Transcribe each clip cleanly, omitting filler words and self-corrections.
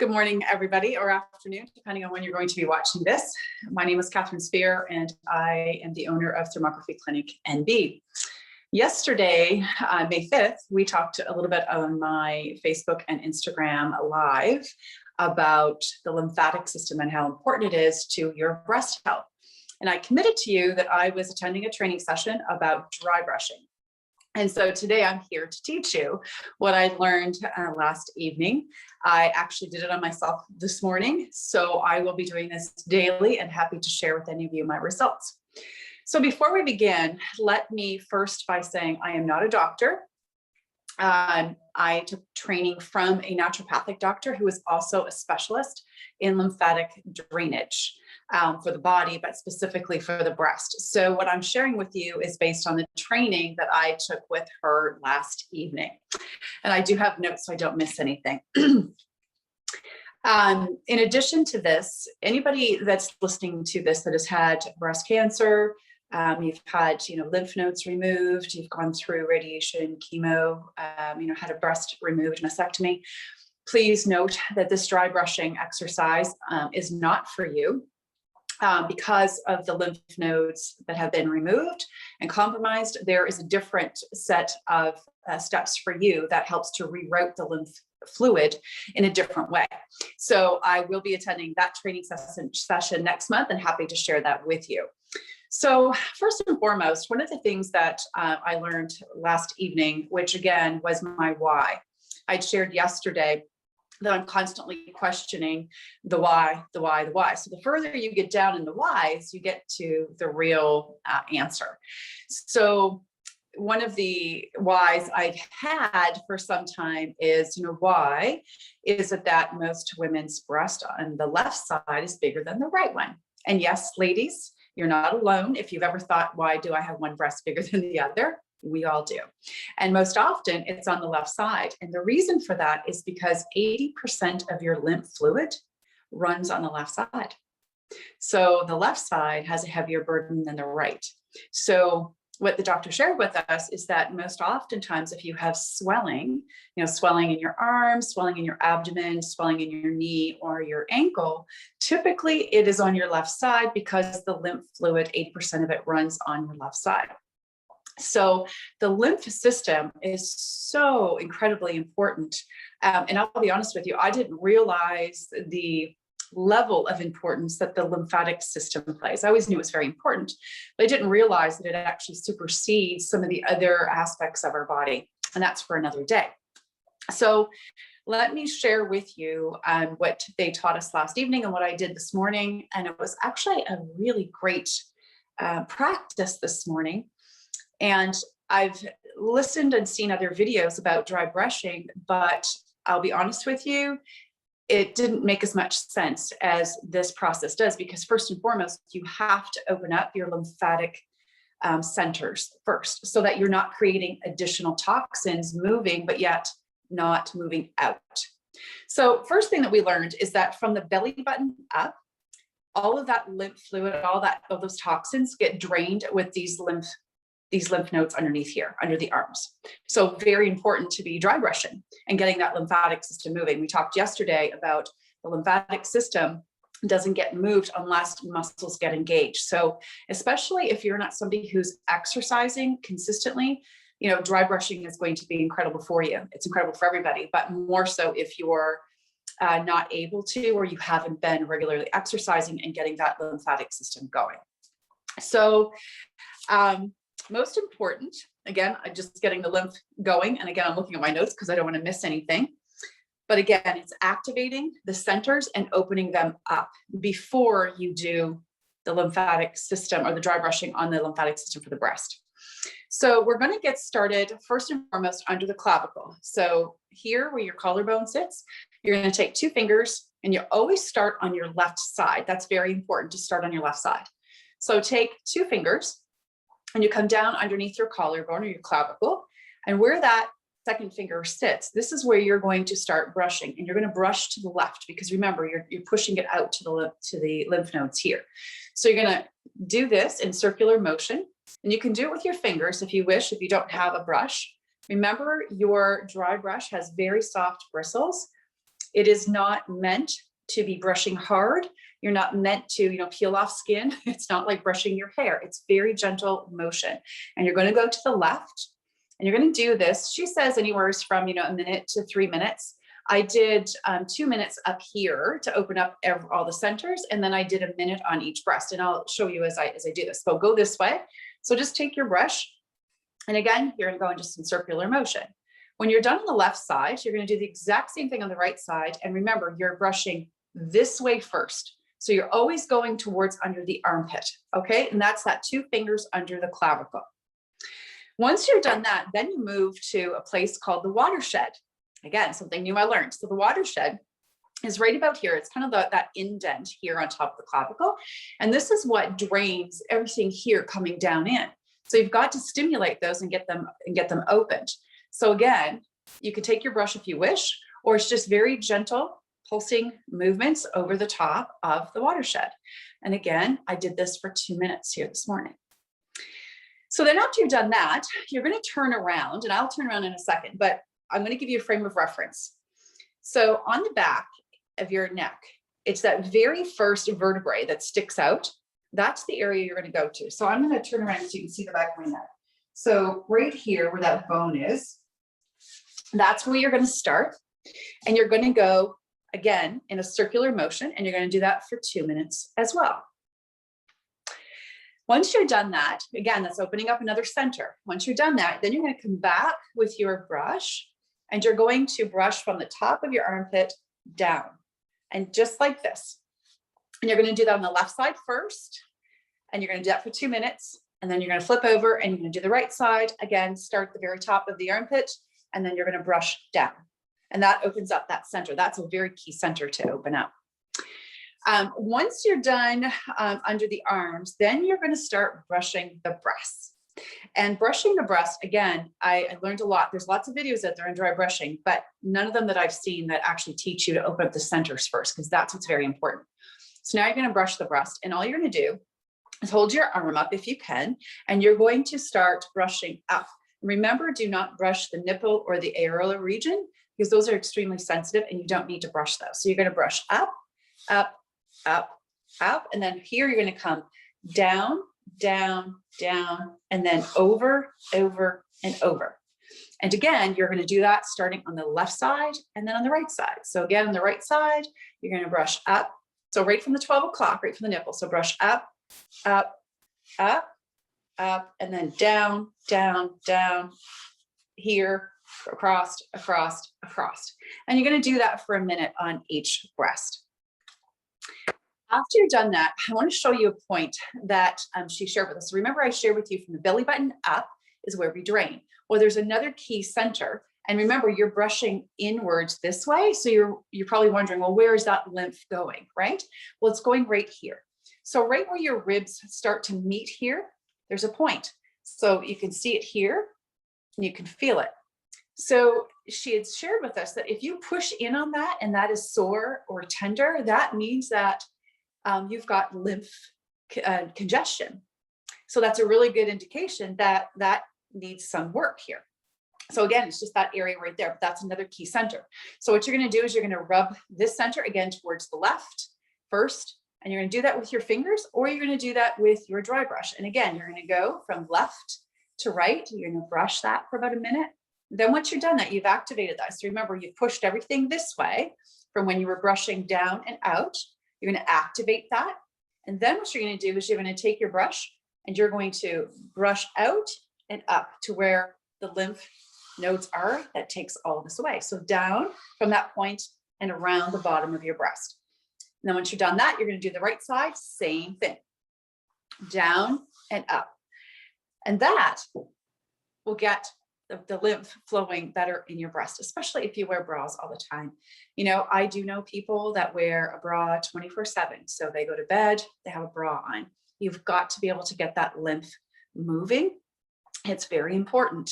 Good morning, everybody, or afternoon, depending on when you're going to be watching this. My name is Catherine Spear, and I am the owner of Thermography Clinic NB. Yesterday, May 5th, we talked a little bit on my Facebook and Instagram Live about the lymphatic system and how important it is to your breast health. And I committed to you that I was attending a training session about dry brushing. And so today I'm here to teach you what I learned last evening. I actually did it on myself this morning, so I will be doing this daily and happy to share with any of you my results. So before we begin, let me first by saying I am not a doctor. I took training from a naturopathic doctor who is also a specialist in lymphatic drainage for the body, but specifically for the breast. So what I'm sharing with you is based on the training that I took with her last evening. And I do have notes so I don't miss anything. In addition to this, anybody that's listening to this that has had breast cancer, you've had, lymph nodes removed, you've gone through radiation, chemo, had a breast removed, mastectomy. Please note that this dry brushing exercise is not for you because of the lymph nodes that have been removed and compromised. There is a different set of steps for you that helps to reroute the lymph fluid in a different way. So I will be attending that training session next month and happy to share that with you. So first and foremost, one of the things that I learned last evening, which again was my why, I'd shared yesterday that I'm constantly questioning the why, the why, the why. So the further you get down in the whys, you get to the real answer. So one of the whys I've had for some time is, why is it that most women's breast on the left side is bigger than the right one? And yes, ladies, you're not alone. If you've ever thought, why do I have one breast bigger than the other? We all do. And most often it's on the left side. And the reason for that is because 80% of your lymph fluid runs on the left side. So the left side has a heavier burden than the right. So what the doctor shared with us is that most oftentimes if you have swelling, swelling in your arms, swelling in your abdomen, swelling in your knee or your ankle, typically it is on your left side because the lymph fluid, 80% of it runs on your left side. So the lymph system is so incredibly important. And I'll be honest with you, I didn't realize the level of importance that the lymphatic system plays. I always knew it was very important, but I didn't realize that it actually supersedes some of the other aspects of our body. And that's for another day. So let me share with you what they taught us last evening and what I did this morning. And it was actually a really great practice this morning. And I've listened and seen other videos about dry brushing, but I'll be honest with you, it didn't make as much sense as this process does, because first and foremost, you have to open up your lymphatic centers first so that you're not creating additional toxins moving, but yet not moving out. So first thing that we learned is that from the belly button up, all of that lymph fluid, all those toxins get drained with these lymph nodes underneath here, under the arms. So very important to be dry brushing and getting that lymphatic system moving. We talked yesterday about the lymphatic system doesn't get moved unless muscles get engaged. So especially if you're not somebody who's exercising consistently, dry brushing is going to be incredible for you. It's incredible for everybody, but more so if you're not able to, or you haven't been regularly exercising and getting that lymphatic system going. So, most important, again, I'm just getting the lymph going. And again, I'm looking at my notes because I don't want to miss anything. But again, it's activating the centers and opening them up before you do the lymphatic system or the dry brushing on the lymphatic system for the breast. So we're going to get started first and foremost under the clavicle. So here where your collarbone sits, you're going to take 2 fingers and you always start on your left side. That's very important to start on your left side. So take 2 fingers and you come down underneath your collarbone or your clavicle, and where that second finger sits, this is where you're going to start brushing, and you're going to brush to the left because remember, you're pushing it out to the lymph nodes here. So you're going to do this in circular motion, and you can do it with your fingers if you wish, if you don't have a brush. Remember, your dry brush has very soft bristles, It is not meant to be brushing hard. You're not meant to, peel off skin. It's not like brushing your hair. It's very gentle motion. And you're going to go to the left and you're going to do this. She says anywhere from, a minute to 3 minutes. I did 2 minutes up here to open up all the centers. And then I did a minute on each breast. And I'll show you as I do this. So go this way. So just take your brush. And again, you're going to go in just in circular motion. When you're done on the left side, you're going to do the exact same thing on the right side. And remember, you're brushing this way first. So you're always going towards under the armpit. Okay. And that's that 2 fingers under the clavicle. Once you're done that, then you move to a place called the watershed. Again, something new I learned. So the watershed is right about here. It's kind of that indent here on top of the clavicle. And this is what drains everything here coming down in. So you've got to stimulate those and get them opened. So again, you can take your brush if you wish, or it's just very gentle pulsing movements over the top of the watershed. And again, I did this for 2 minutes here this morning. So then after you've done that, you're going to turn around, and I'll turn around in a second, but I'm going to give you a frame of reference. So on the back of your neck, it's that very first vertebrae that sticks out. That's the area you're going to go to. So I'm going to turn around so you can see the back of my neck. So right here where that bone is, that's where you're going to start. And you're going to go again in a circular motion, and you're going to do that for 2 minutes as well. Once you're done that, again, that's opening up another center. Once you're done that, then you're going to come back with your brush, and you're going to brush from the top of your armpit down, and just like this. And you're going to do that on the left side first, and you're going to do that for 2 minutes, and then you're going to flip over and you're going to do the right side. Again, start at the very top of the armpit, and then you're going to brush down. And that opens up that center. That's a very key center to open up. Once you're done under the arms, then you're going to start brushing the breasts. And brushing the breast, again, I learned a lot. There's lots of videos out there on dry brushing, but none of them that I've seen that actually teach you to open up the centers first, because that's what's very important. So now you're going to brush the breast, and all you're going to do is hold your arm up if you can, and you're going to start brushing up. Remember, do not brush the nipple or the areola region, because those are extremely sensitive and you don't need to brush those. So you're going to brush up, up, up, up, and then here you're going to come down, down, down, and then over, over, and over. And again, you're going to do that starting on the left side and then on the right side. So again, on the right side, you're going to brush up. So right from the 12 o'clock, right from the nipple. So brush up, up, up, up, and then down, down, down, here, across, across, across. And you're going to do that for a minute on each breast. After you've done that, I want to show you a point that she shared with us. Remember, I shared with you from the belly button up is where we drain. Well, there's another key center. And remember, you're brushing inwards this way. So you're probably wondering, well, where is that lymph going, right? Well, it's going right here. So right where your ribs start to meet here, there's a point. So you can see it here and you can feel it. So she had shared with us that if you push in on that and that is sore or tender, that means that you've got lymph congestion. So that's a really good indication that that needs some work here. So again, it's just that area right there, but that's another key center. So what you're going to do is you're going to rub this center again towards the left first, and you're going to do that with your fingers, or you're going to do that with your dry brush. And again, you're going to go from left to right. You're going to brush that for about a minute. Then once you're done that, you've activated that. So remember, you've pushed everything this way from when you were brushing down and out. You're going to activate that. And then what you're going to do is you're going to take your brush and you're going to brush out and up to where the lymph nodes are. That takes all of this away. So down from that point and around the bottom of your breast. And then once you're done that, you're going to do the right side, same thing, down and up. And that will get the lymph flowing better in your breast, especially if you wear bras all the time. You know, I do know people that wear a bra 24/7. So they go to bed, they have a bra on. You've got to be able to get that lymph moving. It's very important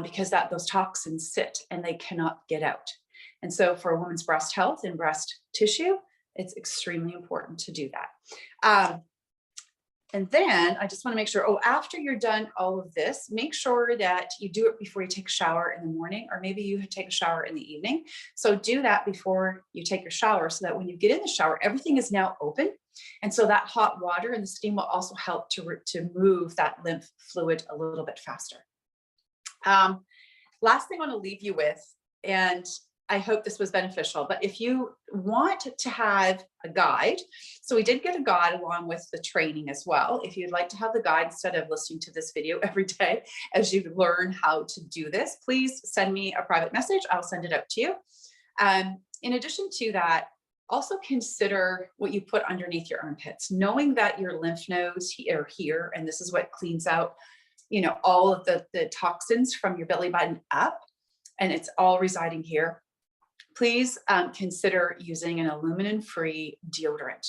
because those toxins sit and they cannot get out. And so for a woman's breast health and breast tissue, it's extremely important to do that. And then I just want to make sure, oh, after you're done all of this, make sure that you do it before you take a shower in the morning, or maybe you take a shower in the evening. So do that before you take your shower so that when you get in the shower, everything is now open. And so that hot water and the steam will also help to move that lymph fluid a little bit faster. Last thing I want to leave you with, and I hope this was beneficial, but if you want to have a guide, so we did get a guide along with the training as well. If you'd like to have the guide instead of listening to this video every day as you learn how to do this, please send me a private message. I'll send it out to you. In addition to that, also consider what you put underneath your armpits, knowing that your lymph nodes are here, and this is what cleans out, all of the toxins from your belly button up, and it's all residing here. Please consider using an aluminum-free deodorant.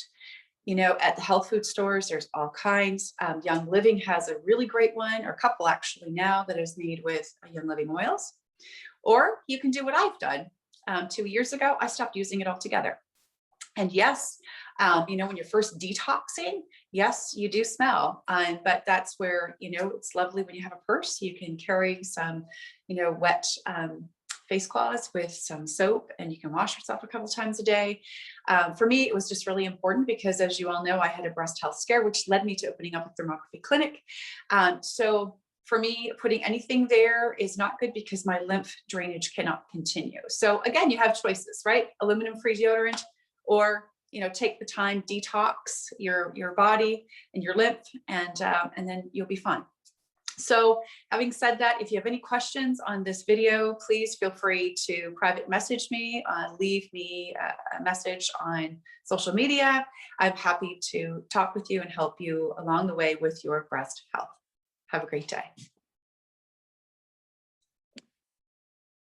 At the health food stores, there's all kinds. Young Living has a really great one, or a couple actually now, that is made with Young Living oils. Or you can do what I've done. 2 years ago, I stopped using it altogether. And yes, when you're first detoxing, yes, you do smell, but that's where, it's lovely when you have a purse, you can carry some, wet face cloths with some soap, and you can wash yourself a couple times a day. For me, it was just really important because, as you all know, I had a breast health scare, which led me to opening up a thermography clinic. So for me, putting anything there is not good because my lymph drainage cannot continue. So again, you have choices, right? Aluminum-free deodorant, or take the time, detox your body and your lymph, and then you'll be fine. So having said that, if you have any questions on this video, please feel free to private message me, leave me a message on social media. I'm happy to talk with you and help you along the way with your breast health. Have a great day.